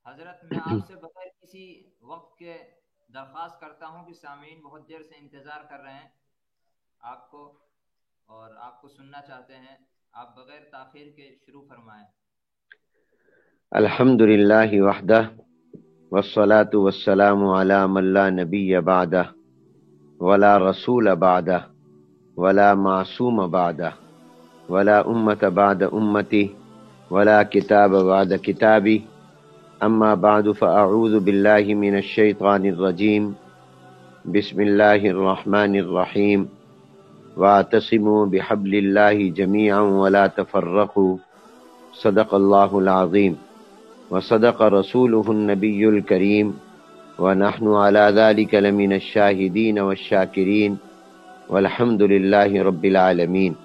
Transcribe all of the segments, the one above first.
حضرت میں آپ سے بغیر کسی وقت کے درخواست کرتا ہوں کہ سامعین بہت دیر سے انتظار کر رہے ہیں آپ کو، اور آپ کو سننا چاہتے ہیں، آپ بغیر تاخیر کے شروع فرمائیں۔ الحمد للہ وحدہ والصلاة والسلام علی من لا نبی بعدہ ولا رسول بعدہ ولا معصوم بعدہ ولا امت بعد امتی ولا کتاب بعد کتابی اما بعد فاعوذ باللہ من الشیطان الرجیم بسم اللہ الرحمن الرحیم واعتصموا بحبل اللہ جمیعا ولا تفرقوا صدق اللہ العظیم وصدق رسوله النبی الکریم ونحن على ذلك لمن الشاہدین والشاکرین والحمد للہ رب العالمین۔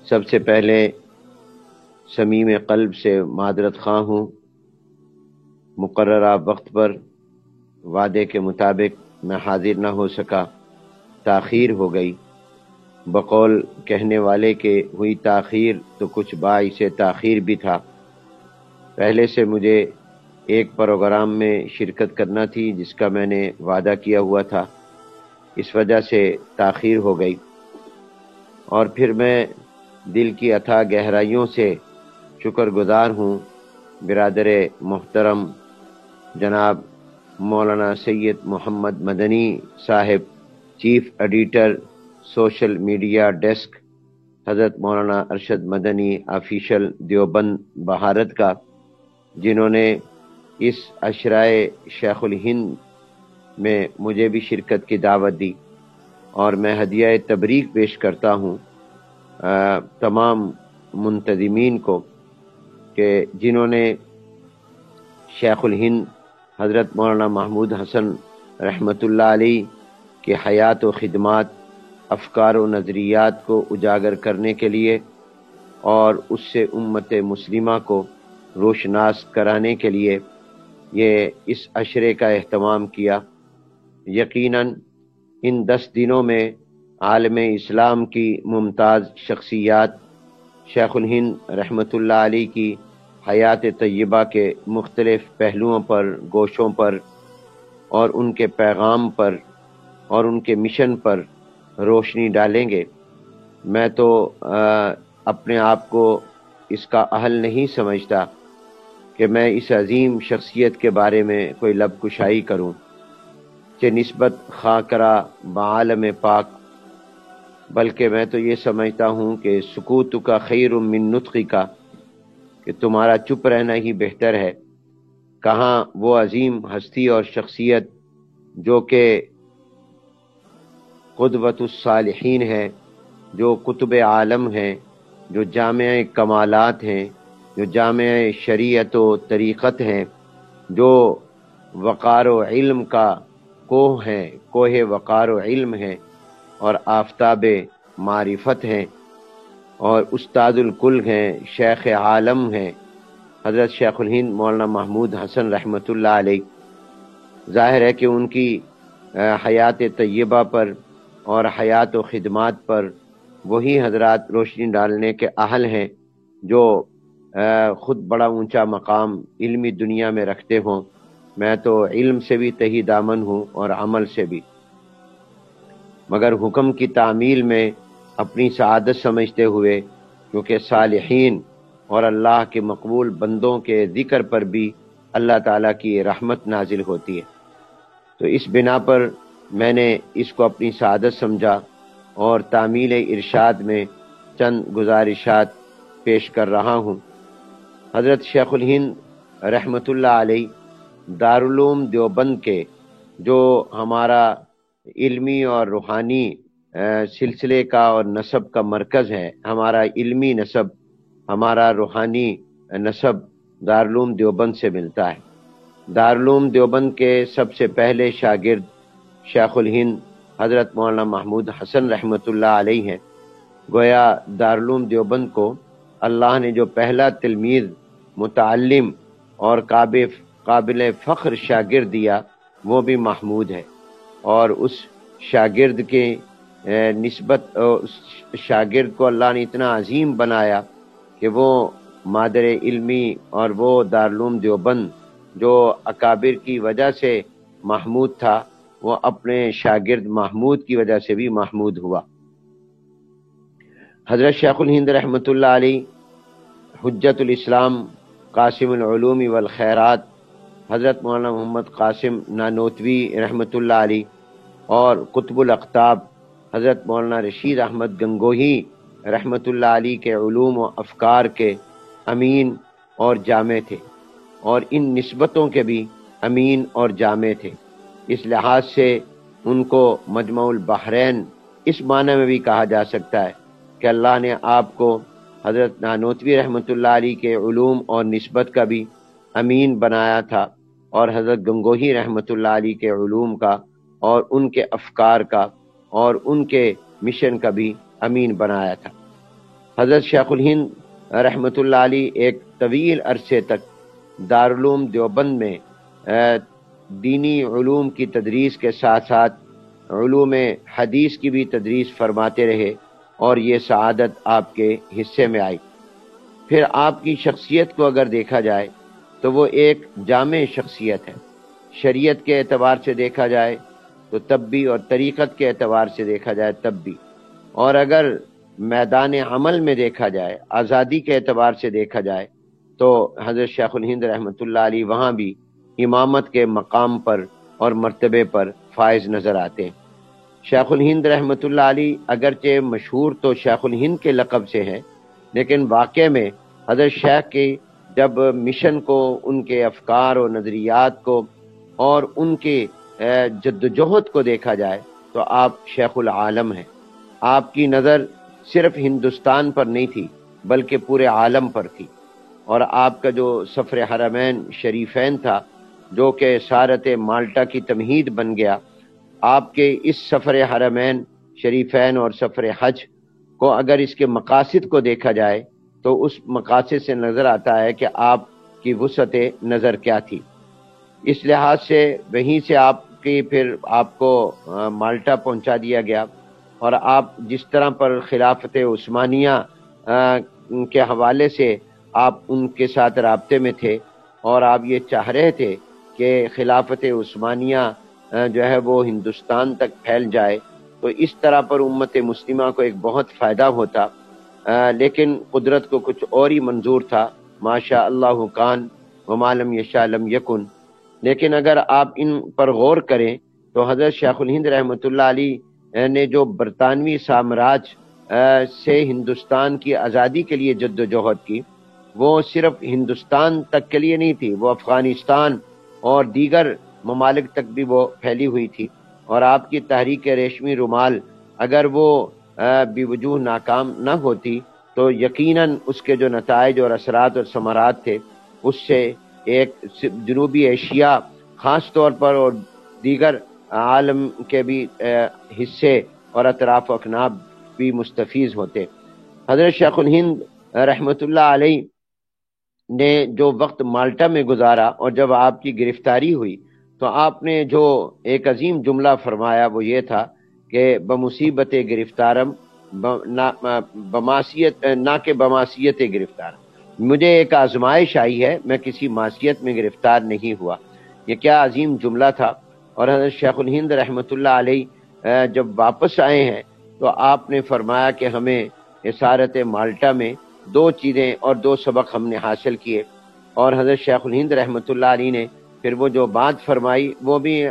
سب سے پہلے صمیم قلب سے معذرت خواہ ہوں، مقررہ وقت پر وعدے کے مطابق میں حاضر نہ ہو سکا، تاخیر ہو گئی۔ بقول کہنے والے کہ ہوئی تاخیر تو کچھ باعث تاخیر بھی تھا۔ پہلے سے مجھے ایک پروگرام میں شرکت کرنا تھی جس کا میں نے وعدہ کیا ہوا تھا، اس وجہ سے تاخیر ہو گئی۔ اور پھر میں دل کی اتھاہ گہرائیوں سے شکر گزار ہوں برادر محترم جناب مولانا سید محمد مدنی صاحب، chief editor social media desk حضرت مولانا ارشد مدنی آفیشل دیوبند بھارت کا، جنہوں نے اس عشرائے شیخ الہند میں مجھے بھی شرکت کی دعوت دی، اور میں ہدیہ تبریک پیش کرتا ہوں تمام منتظمین کو کہ جنہوں نے شیخ الہند حضرت مولانا محمود حسن رحمۃ اللہ علیہ کی حیات و خدمات، افکار و نظریات کو اجاگر کرنے کے لیے اور اس سے امت مسلمہ کو روشناس کرانے کے لیے یہ اس عشرے کا اہتمام کیا۔ یقیناً ان 10 دنوں میں عالم اسلام کی ممتاز شخصیات شیخ الہند رحمۃ اللہ علیہ کی حیات طیبہ کے مختلف پہلوؤں پر، گوشوں پر، اور ان کے پیغام پر اور ان کے مشن پر روشنی ڈالیں گے۔ میں تو اپنے آپ کو اس کا اہل نہیں سمجھتا کہ میں اس عظیم شخصیت کے بارے میں کوئی لب کشائی کروں، کہ نسبت خاکرہ بعالم پاک، بلکہ میں تو یہ سمجھتا ہوں کہ سکوت کا خیر من نطق کا، کہ تمہارا چپ رہنا ہی بہتر ہے۔ کہاں وہ عظیم ہستی اور شخصیت جو کہ قدوۃ الصالحین ہے، جو قطب عالم ہے، جو جامع کمالات ہیں، جو جامع شریعت و طریقت ہیں، جو وقار و علم کا کوہ ہے، کوہ وقار و علم ہے، اور آفتاب معرفت ہیں، اور استاد الکل ہیں، شیخ عالم ہیں، حضرت شیخ الہند مولانا محمود حسن رحمۃ اللہ علیہ۔ ظاہر ہے کہ ان کی حیات طیبہ پر اور حیات و خدمات پر وہی حضرات روشنی ڈالنے کے اہل ہیں جو خود بڑا اونچا مقام علمی دنیا میں رکھتے ہوں۔ میں تو علم سے بھی تہی دامن ہوں اور عمل سے بھی، مگر حکم کی تعمیل میں اپنی سعادت سمجھتے ہوئے، کیونکہ صالحین اور اللہ کے مقبول بندوں کے ذکر پر بھی اللہ تعالیٰ کی رحمت نازل ہوتی ہے، تو اس بنا پر میں نے اس کو اپنی سعادت سمجھا اور تعمیل ارشاد میں چند گزارشات پیش کر رہا ہوں۔ حضرت شیخ الہند رحمۃ اللہ علیہ دارالعلوم دیوبند کے جو ہمارا علمی اور روحانی سلسلے کا اور نسب کا مرکز ہے، ہمارا علمی نسب، ہمارا روحانی نسب دارالعلوم دیوبند سے ملتا ہے۔ دارالعلوم دیوبند کے سب سے پہلے شاگرد شیخ الہند حضرت مولانا محمود حسن رحمۃ اللہ علیہ ہیں۔ گویا دارالعلوم دیوبند کو اللہ نے جو پہلا تلمیذ، متعلم اور قابل فخر شاگرد دیا وہ بھی محمود ہے، اور اس شاگرد کے نسبت اس شاگرد کو اللہ نے اتنا عظیم بنایا کہ وہ مادر علمی اور وہ دارالعلوم دیوبند جو اکابر کی وجہ سے محمود تھا، وہ اپنے شاگرد محمود کی وجہ سے بھی محمود ہوا۔ حضرت شیخ الہند رحمۃ اللہ علیہ، حجت الاسلام، قاسم العلوم والخیرات، حضرت مولانا محمد قاسم نانوتوی رحمۃ اللہ علیہ، اور قطب الاقطاب حضرت مولانا رشید احمد گنگوہی رحمۃ اللہ علیہ کے علوم و افکار کے امین اور جامع تھے، اور ان نسبتوں کے بھی امین اور جامع تھے۔ اس لحاظ سے ان کو مجمع البحرین اس معنی میں بھی کہا جا سکتا ہے کہ اللہ نے آپ کو حضرت نانوتوی رحمۃ اللہ علیہ کے علوم اور نسبت کا بھی امین بنایا تھا، اور حضرت گنگوہی رحمۃ اللہ علیہ کے علوم کا اور ان کے افکار کا اور ان کے مشن کا بھی امین بنایا تھا۔ حضرت شیخ الہند رحمۃ اللہ علیہ ایک طویل عرصے تک دارالعلوم دیوبند میں دینی علوم کی تدریس کے ساتھ ساتھ علوم حدیث کی بھی تدریس فرماتے رہے، اور یہ سعادت آپ کے حصے میں آئی۔ پھر آپ کی شخصیت کو اگر دیکھا جائے تو وہ ایک جامع شخصیت ہے، شریعت کے اعتبار سے دیکھا جائے تو تب بھی، اور طریقت کے اعتبار سے دیکھا جائے تب بھی، اور اگر میدان عمل میں دیکھا جائے، آزادی کے اعتبار سے دیکھا جائے، تو حضرت شیخ الہند رحمۃ اللہ علیہ وہاں بھی امامت کے مقام پر اور مرتبے پر فائز نظر آتے ہیں۔ شیخ الہند رحمۃ اللہ علیہ اگرچہ مشہور تو شیخ الہند کے لقب سے ہے، لیکن واقع میں حضرت شیخ کے جب مشن کو، ان کے افکار و نظریات کو اور ان کے جدوجہد کو دیکھا جائے تو آپ شیخ العالم ہیں۔ آپ کی نظر صرف ہندوستان پر نہیں تھی بلکہ پورے عالم پر تھی، اور آپ کا جو سفر حرمین شریفین تھا جو کہ سارت مالٹا کی تمہید بن گیا، آپ کے اس سفر حرمین شریفین اور سفر حج کو اگر اس کے مقاصد کو دیکھا جائے تو اس مقاصد سے نظر آتا ہے کہ آپ کی وسعت نظر کیا تھی۔ اس لحاظ سے وہیں سے پھر آپ کو مالٹا پہنچا دیا گیا، اور آپ جس طرح پر خلافت عثمانیہ کے حوالے سے آپ ان کے ساتھ رابطے میں تھے، اور آپ یہ چاہ رہے تھے کہ خلافت عثمانیہ جو ہے وہ ہندوستان تک پھیل جائے، تو اس طرح پر امت مسلمہ کو ایک بہت فائدہ ہوتا، لیکن قدرت کو کچھ اور ہی منظور تھا، ما شاء اللہ کان وما لم یشاء لم یکن۔ لیکن اگر آپ ان پر غور کریں تو حضرت شیخ الہند رحمۃ اللہ علیہ نے جو برطانوی سامراج سے ہندوستان کی آزادی کے لیے جد و جہد کی، وہ صرف ہندوستان تک کے لیے نہیں تھی، وہ افغانستان اور دیگر ممالک تک بھی وہ پھیلی ہوئی تھی، اور آپ کی تحریک ریشمی رومال اگر وہ بے وجوہ ناکام نہ ہوتی تو یقیناً اس کے جو نتائج اور اثرات اور ثمرات تھے اس سے ایک جنوبی ایشیا خاص طور پر اور دیگر عالم کے بھی حصے اور اطراف و اکناف بھی مستفیض ہوتے۔ حضرت شیخ الہند رحمۃ اللہ علیہ نے جو وقت مالٹا میں گزارا اور جب آپ کی گرفتاری ہوئی تو آپ نے جو ایک عظیم جملہ فرمایا وہ یہ تھا کہ بمصیبت گرفتارم نہ کہ بمعصیت گرفتار، مجھے ایک آزمائش آئی ہے، میں کسی معصیت میں گرفتار نہیں ہوا۔ یہ کیا عظیم جملہ تھا۔ اور حضرت شیخ الہند رحمۃ اللہ علیہ جب واپس آئے ہیں تو آپ نے فرمایا کہ ہمیں اسارت مالٹا میں دو چیزیں اور دو سبق ہم نے حاصل کیے، اور حضرت شیخ الہند رحمۃ اللہ علیہ نے پھر وہ جو بات فرمائی وہ بھی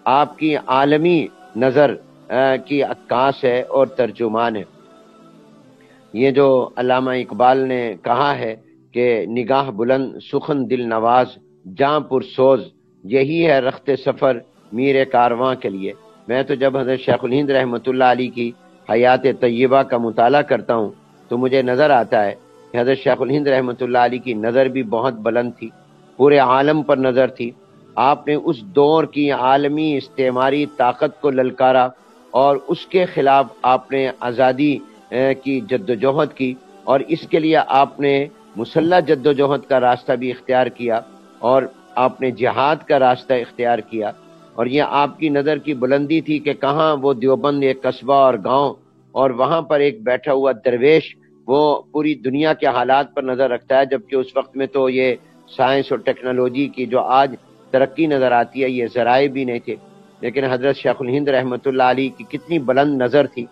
آپ کی عالمی نظر کی عکاس ہے اور ترجمان ہے۔ یہ جو علامہ اقبال نے کہا ہے کہ نگاہ بلند سخن دل نواز جاں پر سوز، یہی ہے رخت سفر میر کارواں کے لیے۔ میں تو جب حضرت شیخ الہند رحمۃ اللہ علیہ کی حیات طیبہ کا مطالعہ کرتا ہوں تو مجھے نظر آتا ہے کہ حضرت شیخ الہند رحمۃ اللہ علیہ کی نظر بھی بہت بلند تھی، پورے عالم پر نظر تھی۔ آپ نے اس دور کی عالمی استعماری طاقت کو للکارا اور اس کے خلاف آپ نے آزادی کی جدوجہد کی، اور اس کے لیے آپ نے مسلح جدوجہد کا راستہ بھی اختیار کیا اور آپ نے جہاد کا راستہ اختیار کیا۔ اور یہ آپ کی نظر کی بلندی تھی کہ کہاں وہ دیوبند ایک قصبہ اور گاؤں، اور وہاں پر ایک بیٹھا ہوا درویش وہ پوری دنیا کے حالات پر نظر رکھتا ہے، جبکہ اس وقت میں تو یہ سائنس اور ٹیکنالوجی کی جو آج ترقی نظر آتی ہے یہ ذرائع بھی نہیں تھے، لیکن حضرت شیخ الہند رحمۃ اللہ علیہ کی کتنی بلند نظر تھی،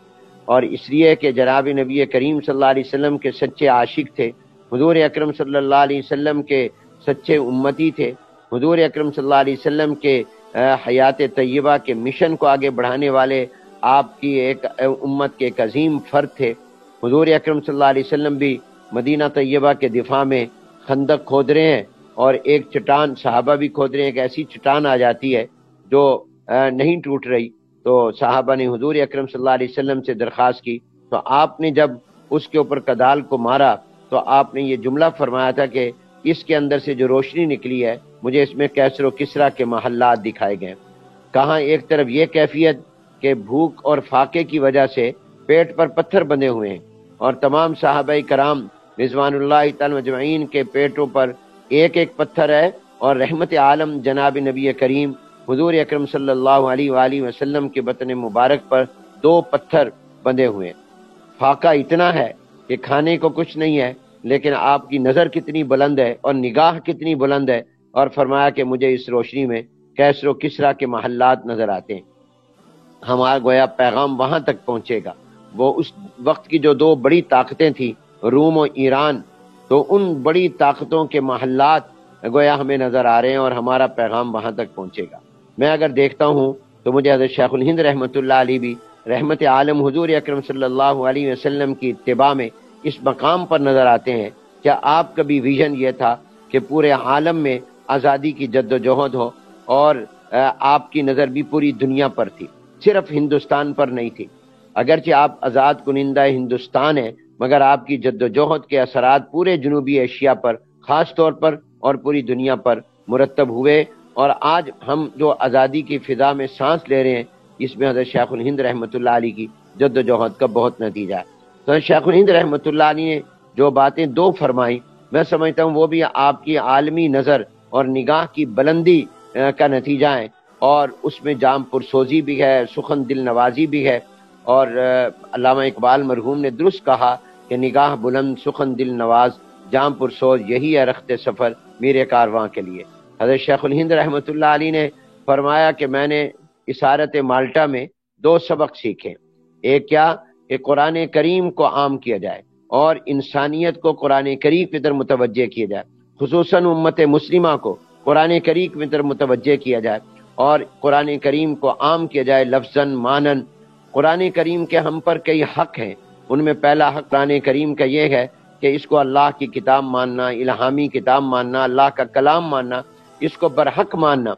اور اس لیے کہ جناب نبی کریم صلی اللہ علیہ وسلم کے سچے عاشق تھے، حضور اکرم صلی اللہ علیہ وسلم کے سچے امتی تھے، حضور اکرم صلی اللہ علیہ وسلم کے حیات طیبہ کے مشن کو آگے بڑھانے والے آپ کی ایک امت کے ایک عظیم فرد تھے۔ حضور اکرم صلی اللہ علیہ وسلم بھی مدینہ طیبہ کے دفاع میں خندق کھود رہے ہیں، اور ایک چٹان صحابہ بھی کھود رہے ہیں، ایک ایسی چٹان آ جاتی ہے جو نہیں ٹوٹ رہی، تو صحابہ نے حضور اکرم صلی اللہ علیہ وسلم سے درخواست کی، تو آپ نے جب اس کے اوپر کدال کو مارا تو آپ نے یہ جملہ فرمایا تھا کہ اس کے اندر سے جو روشنی نکلی ہے مجھے اس میں کیسر و کسرا کے محلات دکھائے گئے۔ کہاں ایک طرف یہ کیفیت کہ بھوک اور فاقے کی وجہ سے پیٹ پر پتھر بندھے ہوئے ہیں، اور تمام صحابہ کرام رضوان اللہ تعالی مجمعین کے پیٹوں پر ایک ایک پتھر ہے، اور رحمت عالم جناب نبی کریم حضور اکرم صلی اللہ علیہ وآلہ وسلم کے بطن مبارک پر 2 پتھر بندھے ہوئے ہیں۔ فاقہ اتنا ہے کہ کھانے کو کچھ نہیں ہے، لیکن آپ کی نظر کتنی بلند ہے اور نگاہ کتنی بلند ہے، اور فرمایا کہ مجھے اس روشنی میں کیسر و کسرا کے محلات نظر آتے ہیں۔ ہمارا گویا پیغام وہاں تک پہنچے گا۔ وہ اس وقت کی جو 2 بڑی طاقتیں تھیں، روم اور ایران، تو ان بڑی طاقتوں کے محلات گویا ہمیں نظر آ رہے ہیں، اور ہمارا پیغام وہاں تک پہنچے گا۔ میں اگر دیکھتا ہوں تو مجھے حضرت شیخ الہند رحمۃ اللہ علیہ بھی رحمت عالم حضور اکرم صلی اللہ علیہ وسلم کی اتباع میں اس مقام پر نظر آتے ہیں۔ کیا آپ کا بھی ویژن یہ تھا کہ پورے عالم میں آزادی کی جد و جہد ہو، اور آپ کی نظر بھی پوری دنیا پر تھی، صرف ہندوستان پر نہیں تھی؟ اگرچہ آپ آزاد کنندہ ہندوستان ہیں، مگر آپ کی جد و جہد کے اثرات پورے جنوبی ایشیا پر خاص طور پر اور پوری دنیا پر مرتب ہوئے، اور آج ہم جو آزادی کی فضا میں سانس لے رہے ہیں اس میں حضرت شیخ الہند رحمۃ اللہ علیہ کی جد و جہد کا بہت نتیجہ ہے۔ تو شیخ الہند رحمۃ اللہ علیہ نے جو باتیں 2 فرمائی، میں سمجھتا ہوں وہ بھی آپ کی عالمی نظر اور نگاہ کی بلندی کا نتیجہ ہے، اور اس میں جام پرسوزی بھی ہے، سخن دل نوازی بھی ہے، اور علامہ اقبال مرحوم نے درست کہا کہ نگاہ بلند سخن دل نواز، جام پرسوز یہی ہے رخت سفر میرے کارواں کے لیے۔ حضرت شیخ الہند رحمۃ اللہ علیہ نے فرمایا کہ میں نے اسارت مالٹا میں 2 سبق سیکھے۔ ایک کیا کہ قرآن کریم کو عام کیا جائے اور انسانیت کو قرآن کریم کی طرف متوجہ کیا جائے، خصوصاً امت مسلمہ کو قرآن کریم کی طرف متوجہ کیا جائے، اور قرآن کریم کو عام کیا جائے لفظاً مانن۔ قرآن کریم کے ہم پر کئی حق ہیں، ان میں پہلا حق قرآن کریم کا یہ ہے کہ اس کو اللہ کی کتاب ماننا، الہامی کتاب ماننا، اللہ کا کلام ماننا، اس کو برحق ماننا،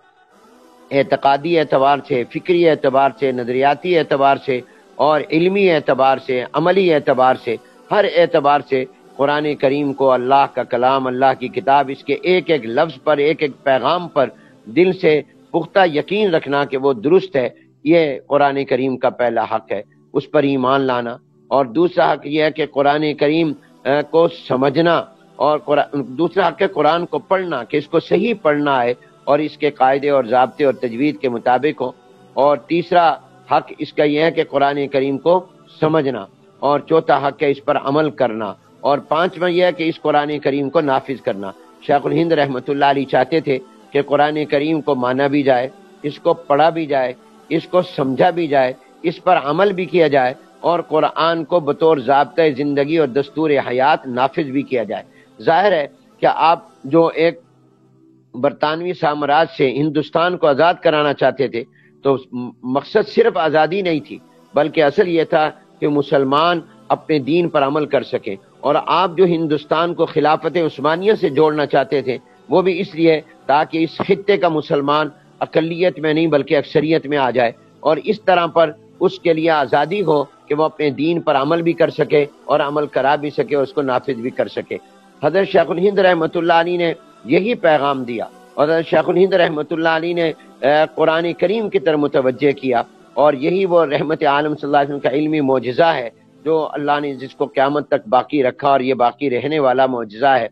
اعتقادی اعتبار سے، فکری اعتبار سے، نظریاتی اعتبار سے، اور علمی اعتبار سے، عملی اعتبار سے، ہر اعتبار سے قرآن کریم کو اللہ کا کلام، اللہ کی کتاب، اس کے ایک ایک لفظ پر، ایک ایک پیغام پر دل سے پختہ یقین رکھنا کہ وہ درست ہے، یہ قرآن کریم کا پہلا حق ہے، اس پر ایمان لانا۔ اور دوسرا حق یہ ہے کہ قرآن کریم کو سمجھنا، اور دوسرا حق ہے قرآن کو پڑھنا، کہ اس کو صحیح پڑھنا ہے اور اس کے قاعدے اور ضابطے اور تجوید کے مطابق ہو۔ اور تیسرا حق اس کا یہ ہے کہ قرآن کریم کو سمجھنا، اور چوتھا حق ہے اس پر عمل کرنا، اور پانچواں یہ ہے کہ اس قرآن کریم کو نافذ کرنا۔ شیخ الہند رحمۃ اللہ علیہ چاہتے تھے کہ قرآن کریم کو مانا بھی جائے، اس کو پڑھا بھی جائے، اس کو سمجھا بھی جائے، اس پر عمل بھی کیا جائے، اور قرآن کو بطور ضابطۂ زندگی اور دستور حیات نافذ بھی کیا جائے۔ ظاہر ہے کہ آپ جو ایک برطانوی سامراج سے ہندوستان کو آزاد کرانا چاہتے تھے، تو مقصد صرف آزادی نہیں تھی، بلکہ اصل یہ تھا کہ مسلمان اپنے دین پر عمل کر سکیں۔ اور آپ جو ہندوستان کو خلافت عثمانیہ سے جوڑنا چاہتے تھے، وہ بھی اس لیے تاکہ اس خطے کا مسلمان اقلیت میں نہیں بلکہ اکثریت میں آ جائے، اور اس طرح پر اس کے لیے آزادی ہو کہ وہ اپنے دین پر عمل بھی کر سکے اور عمل کرا بھی سکے اور اس کو نافذ بھی کر سکے۔ حضرت شیخ الہند رحمۃ اللہ علیہ نے یہی پیغام دیا، اور حضرت شیخ الہند رحمۃ اللہ علیہ نے قرآن کریم کی طرف متوجہ کیا، اور یہی وہ رحمت عالم صلی اللہ علیہ وسلم کا علمی معجزہ ہے جو اللہ نے جس کو قیامت تک باقی رکھا، اور یہ باقی رہنے والا معجزہ ہے۔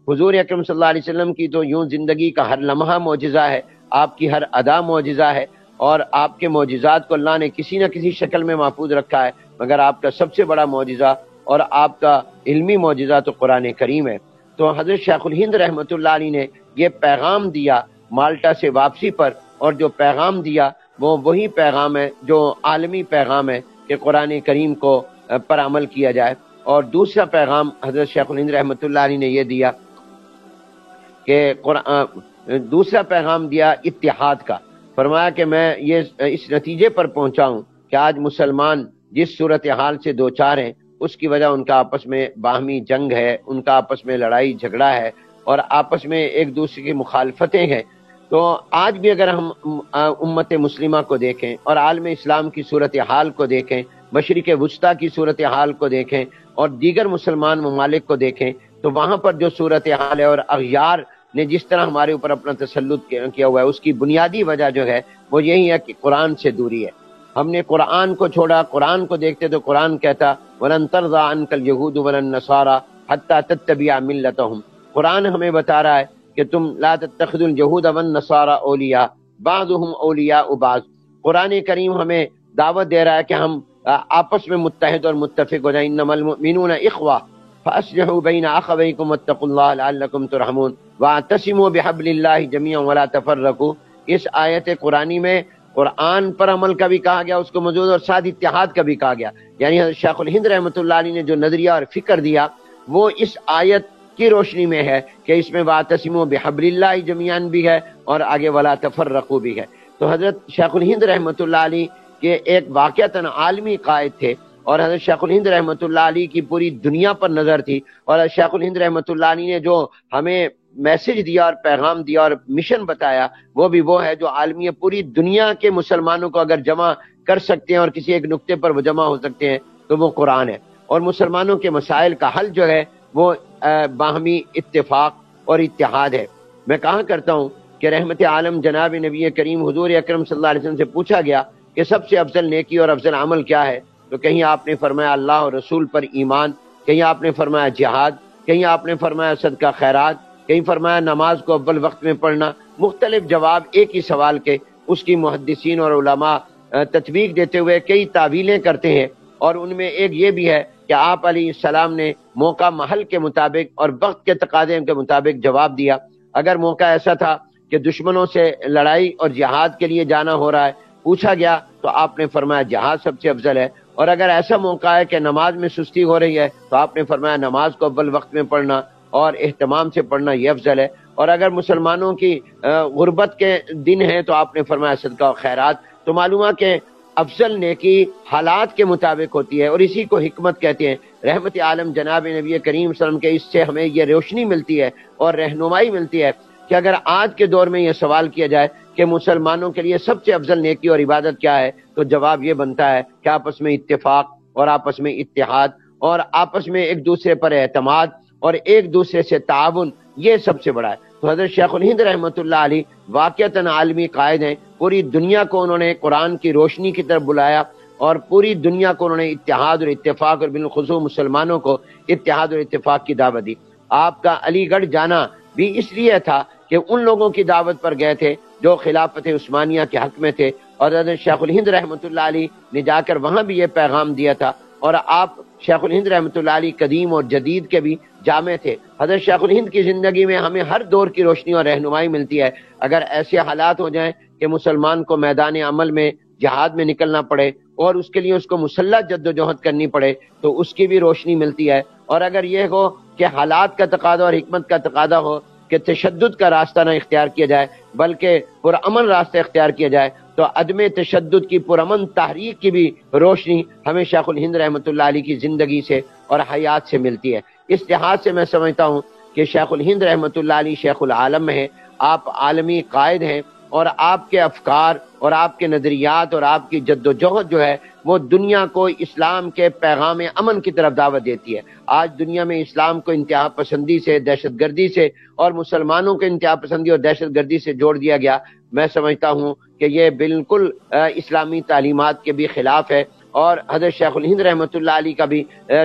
حضور اکرم صلی اللہ علیہ وسلم کی تو یوں زندگی کا ہر لمحہ معجزہ ہے، آپ کی ہر ادا معجزہ ہے، اور آپ کے معجزات کو اللہ نے کسی نہ کسی شکل میں محفوظ رکھا ہے، مگر آپ کا سب سے بڑا معجزہ اور آپ کا علمی معجزہ تو قرآن کریم ہے۔ تو حضرت شیخ الہند رحمۃ اللہ علیہ نے یہ پیغام دیا مالٹا سے واپسی پر، اور جو پیغام دیا وہ وہی پیغام ہے جو عالمی پیغام ہے کہ قرآن کریم کو پر عمل کیا جائے۔ اور دوسرا پیغام حضرت شیخ الہند رحمۃ اللہ علیہ نے یہ دیا کہ دوسرا پیغام دیا اتحاد کا۔ فرمایا کہ میں یہ اس نتیجے پر پہنچا ہوں کہ آج مسلمان جس صورتحال سے دوچار ہیں اس کی وجہ ان کا آپس میں باہمی جنگ ہے، ان کا آپس میں لڑائی جھگڑا ہے، اور آپس میں ایک دوسرے کی مخالفتیں ہیں۔ تو آج بھی اگر ہم امت مسلمہ کو دیکھیں اور عالم اسلام کی صورتحال کو دیکھیں، مشرق وسطیٰ کی صورتحال کو دیکھیں اور دیگر مسلمان ممالک کو دیکھیں، تو وہاں پر جو صورتحال ہے اور اغیار نے جس طرح ہمارے اوپر اپنا تسلط کیا ہوا ہے، اس کی بنیادی وجہ جو ہے وہ یہی ہے کہ قرآن سے دوری ہے۔ ہم نے قرآن کو چھوڑا، قرآن کو دیکھتے تو قرآن کہتا وَلَن تَرْضَىٰ عَنْكَ الْيَهُودُ وَلَا النَّصَارَىٰ حَتَّىٰ تَتَّبِعَ مِلَّتَهُمْ۔ قرآن ہمیں بتا رہا ہے کہ تم لا تتخذوا اليهود والنصارى اولیاء بعضهم اولیاء بعض۔ قرآن کریم ہمیں دعوت دے رہا ہے کہ ہم آپس میں متحد اور متفق ہو جائیں۔ انما المؤمنون اخوہ فاصلحوا بین اخویکم واتقوا اللہ لعلکم ترحمون واعتصموا بحبل اللہ جميعا ولا تفرقوا۔ اس آیت قرآنی میں قرآن پر عمل کا بھی کہا گیا، اس کو موجود، اور ساتھ اتحاد کا بھی کہا گیا۔ یعنی حضرت شیخ الہند رحمۃ اللہ علیہ نے جو نظریہ اور فکر دیا وہ اس آیت کی روشنی میں ہے کہ اس میں واعتصموا بحبل اللہ جمیعا بھی ہے اور آگے ولا تفرقوا بھی ہے۔ تو حضرت شیخ الہند رحمۃ اللہ علیہ کے ایک واقعتاً عالمی قائد تھے، اور حضرت شیخ الہند رحمۃ اللہ علیہ کی پوری دنیا پر نظر تھی، اور حضرت شیخ الہند رحمۃ اللہ علیہ نے جو ہمیں میسج دیا اور پیغام دیا اور مشن بتایا وہ بھی وہ ہے جو عالمی پوری دنیا کے مسلمانوں کو اگر جمع کر سکتے ہیں اور کسی ایک نقطے پر وہ جمع ہو سکتے ہیں تو وہ قرآن ہے۔ اور مسلمانوں کے مسائل کا حل جو ہے وہ باہمی اتفاق اور اتحاد ہے۔ میں کہا کرتا ہوں کہ رحمت عالم جناب نبی کریم حضور اکرم صلی اللہ علیہ وسلم سے پوچھا گیا کہ سب سے افضل نیکی اور افضل عمل کیا ہے، تو کہیں آپ نے فرمایا اللہ اور رسول پر ایمان، کہیں آپ نے فرمایا جہاد، کہیں آپ نے فرمایا صدقہ خیرات، کہیں فرمایا نماز کو اول وقت میں پڑھنا۔ مختلف جواب ایک ہی سوال کے، اس کی محدثین اور علماء تطبیق دیتے ہوئے کئی تعویلیں کرتے ہیں، اور ان میں ایک یہ بھی ہے کہ آپ علیہ السلام نے موقع محل کے مطابق اور وقت کے تقاضے کے مطابق جواب دیا۔ اگر موقع ایسا تھا کہ دشمنوں سے لڑائی اور جہاد کے لیے جانا ہو رہا ہے، پوچھا گیا تو آپ نے فرمایا جہاد سب سے افضل ہے، اور اگر ایسا موقع ہے کہ نماز میں سستی ہو رہی ہے تو آپ نے فرمایا نماز کو اول وقت میں پڑھنا اور اہتمام سے پڑھنا یہ افضل ہے، اور اگر مسلمانوں کی غربت کے دن ہیں تو آپ نے فرمایا صدقہ و خیرات۔ تو معلوم ہے کہ افضل نیکی حالات کے مطابق ہوتی ہے، اور اسی کو حکمت کہتے ہیں۔ رحمت عالم جناب نبی کریم صلی اللہ علیہ وسلم کے اس سے ہمیں یہ روشنی ملتی ہے اور رہنمائی ملتی ہے کہ اگر آج کے دور میں یہ سوال کیا جائے کہ مسلمانوں کے لیے سب سے افضل نیکی اور عبادت کیا ہے، تو جواب یہ بنتا ہے کہ آپس میں اتفاق اور آپس میں اتحاد اور آپس میں ایک دوسرے پر اعتماد اور ایک دوسرے سے تعاون، یہ سب سے بڑا ہے۔ تو حضرت شیخ الہند رحمۃ اللہ علیہ واقعتاً عالمی قائد ہیں، پوری دنیا کو انہوں نے قرآن کی روشنی کی طرف بلایا، اور پوری دنیا کو انہوں نے اتحاد اور اتفاق اور بالخصوص مسلمانوں کو اتحاد اور اتفاق کی دعوت دی۔ آپ کا علی گڑھ جانا بھی اس لیے تھا کہ ان لوگوں کی دعوت پر گئے تھے جو خلافت عثمانیہ کے حق میں تھے، اور حضرت شیخ الہند رحمۃ اللہ علیہ نے جا کر وہاں بھی یہ پیغام دیا تھا۔ اور آپ شیخ الہند رحمۃ اللہ علیہ قدیم اور جدید کے بھی جامع تھے۔ حضرت شیخ الہند کی زندگی میں ہمیں ہر دور کی روشنی اور رہنمائی ملتی ہے۔ اگر ایسے حالات ہو جائیں کہ مسلمان کو میدان عمل میں جہاد میں نکلنا پڑے اور اس کے لیے اس کو مسلح جد و جہد کرنی پڑے تو اس کی بھی روشنی ملتی ہے، اور اگر یہ ہو کہ حالات کا تقاضا اور حکمت کا تقاضا ہو کہ تشدد کا راستہ نہ اختیار کیا جائے بلکہ پرامن راستہ اختیار کیا جائے، تو عدم تشدد کی پرامن تحریک کی بھی روشنی ہمیں شیخ الہند رحمۃ اللہ علیہ کی زندگی سے اور حیات سے ملتی ہے۔ اس لحاظ سے میں سمجھتا ہوں کہ شیخ الہند رحمۃ اللہ علیہ شیخ العالم ہیں، آپ عالمی قائد ہیں، اور آپ کے افکار اور آپ کے نظریات اور آپ کی جد و جہد جو ہے وہ دنیا کو اسلام کے پیغام امن کی طرف دعوت دیتی ہے۔ آج دنیا میں اسلام کو انتہا پسندی سے، دہشت گردی سے اور مسلمانوں کو انتہا پسندی اور دہشت گردی سے جوڑ دیا گیا۔ میں سمجھتا ہوں کہ یہ بالکل اسلامی تعلیمات کے بھی خلاف ہے، اور حضرت شیخ الہند رحمۃ اللہ علیہ کا بھی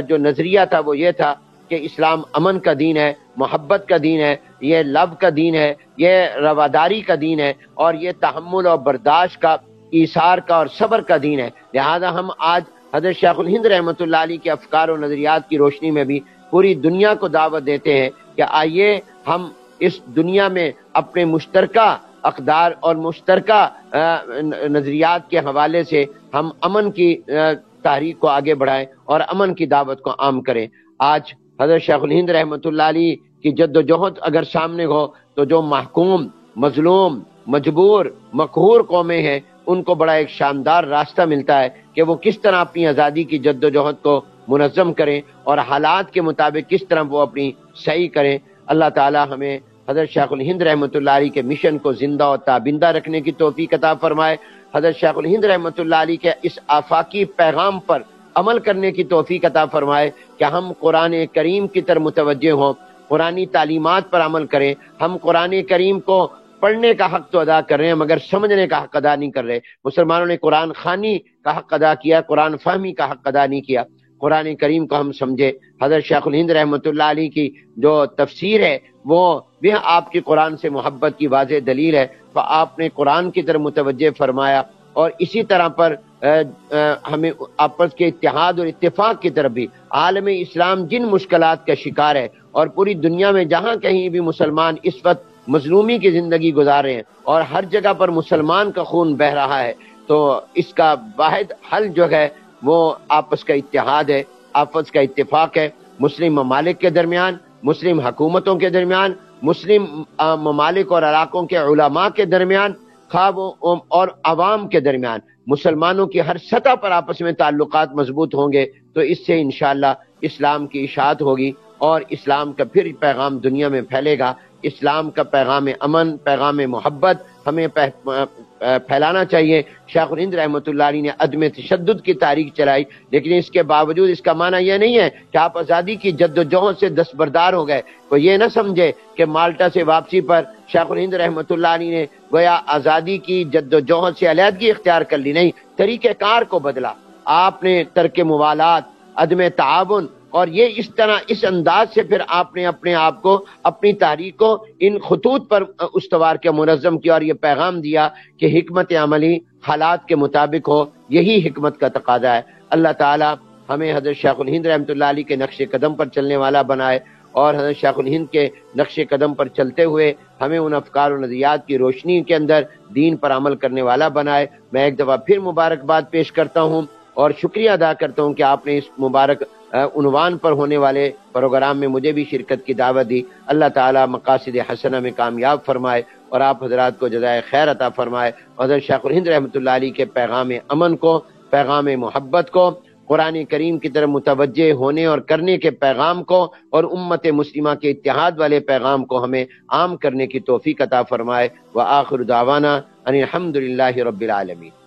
جو نظریہ تھا وہ یہ تھا کہ اسلام امن کا دین ہے، محبت کا دین ہے، یہ لو کا دین ہے، یہ رواداری کا دین ہے، اور یہ تحمل اور برداشت کا، ایثار کا اور صبر کا دین ہے۔ لہذا ہم آج حضرت شیخ الہند رحمۃ اللہ علیہ کے افکار و نظریات کی روشنی میں بھی پوری دنیا کو دعوت دیتے ہیں کہ آئیے ہم اس دنیا میں اپنے مشترکہ اقدار اور مشترکہ نظریات کے حوالے سے ہم امن کی تحریک کو آگے بڑھائیں اور امن کی دعوت کو عام کریں۔ آج حضرت شیخ الہند رحمۃ اللہ علیہ کی جد و جہد اگر سامنے ہو تو جو محکوم، مظلوم، مجبور، مقہور قومیں ہیں ان کو بڑا ایک شاندار راستہ ملتا ہے کہ وہ کس طرح اپنی آزادی کی جد و جہد کو منظم کریں اور حالات کے مطابق کس طرح وہ اپنی صحیح کریں۔ اللہ تعالی ہمیں حضرت شیخ الہند رحمۃ اللہ علیہ کے مشن کو زندہ و تابندہ رکھنے کی توفیق عطا فرمائے۔ حضرت شیخ الہند رحمۃ اللہ علیہ کے اس آفاقی پیغام پر عمل کرنے کی توفیق عطا فرمائے کہ ہم قرآن کریم کی طرف متوجہ ہوں، قرآنی تعلیمات پر عمل کریں۔ ہم قرآن کریم کو پڑھنے کا حق تو ادا کر رہے ہیں مگر سمجھنے کا حق ادا نہیں کر رہے۔ مسلمانوں نے قرآن خوانی کا حق ادا کیا، قرآن فہمی کا حق ادا نہیں کیا۔ قرآن کریم کو ہم سمجھے۔ حضرت شیخ الہند رحمۃ اللہ علیہ کی جو تفسیر ہے وہ بھی آپ کی قرآن سے محبت کی واضح دلیل ہے، تو آپ نے قرآن کی طرف متوجہ فرمایا، اور اسی طرح پر ہمیں آپس کے اتحاد اور اتفاق کی طرف بھی۔ عالم اسلام جن مشکلات کا شکار ہے اور پوری دنیا میں جہاں کہیں بھی مسلمان اس وقت مظلومی کی زندگی گزار رہے ہیں اور ہر جگہ پر مسلمان کا خون بہہ رہا ہے، تو اس کا واحد حل جو ہے وہ آپس کا اتحاد ہے، آپس کا اتفاق ہے، مسلم ممالک کے درمیان، مسلم حکومتوں کے درمیان، مسلم ممالک اور علاقوں کے علماء کے درمیان، خواب اور عوام کے درمیان، مسلمانوں کی ہر سطح پر آپس میں تعلقات مضبوط ہوں گے تو اس سے انشاءاللہ اسلام کی اشاعت ہوگی اور اسلام کا پھر پیغام دنیا میں پھیلے گا۔ اسلام کا پیغام امن، پیغام محبت ہمیں پھیلانا چاہیے۔ شیخ الہند رحمۃ اللہ علیہ نے عدم تشدد کی تاریخ چلائی، لیکن اس کے باوجود اس کا معنی یہ نہیں ہے کہ آپ آزادی کی جد و جہد سے دستبردار ہو گئے۔ کوئی یہ نہ سمجھے کہ مالٹا سے واپسی پر شیخ الہند رحمۃ اللہ علیہ نے گویا آزادی کی جد و جہد سے علیحدگی اختیار کر لی، نہیں، طریقہ کار کو بدلا۔ آپ نے ترک موالات، عدم تعاون، اور یہ اس طرح اس انداز سے پھر آپ نے اپنے آپ کو، اپنی تحریک کو ان خطوط پر استوار کے منظم کیا اور یہ پیغام دیا کہ حکمت عملی حالات کے مطابق ہو، یہی حکمت کا تقاضا ہے۔ اللہ تعالی ہمیں حضرت شیخ الہند رحمۃ اللہ علیہ کے نقش قدم پر چلنے والا بنائے اور حضرت شیخ الہند کے نقش قدم پر چلتے ہوئے ہمیں ان افکار و نظریات کی روشنی کے اندر دین پر عمل کرنے والا بنائے۔ میں ایک دفعہ پھر مبارکباد پیش کرتا ہوں اور شکریہ ادا کرتا ہوں کہ آپ نے اس مبارک عنوان پر ہونے والے پروگرام میں مجھے بھی شرکت کی دعوت دی۔ اللہ تعالی مقاصد حسنہ میں کامیاب فرمائے اور آپ حضرات کو جزائے خیر عطا فرمائے۔ حضرت شیخ الہند رحمۃ اللہ علیہ کے پیغام امن کو، پیغام محبت کو، قرآن کریم کی طرف متوجہ ہونے اور کرنے کے پیغام کو اور امت مسلمہ کے اتحاد والے پیغام کو ہمیں عام کرنے کی توفیق عطا فرمائے۔ وآخر دعوانا ان الحمد للہ رب العالمین۔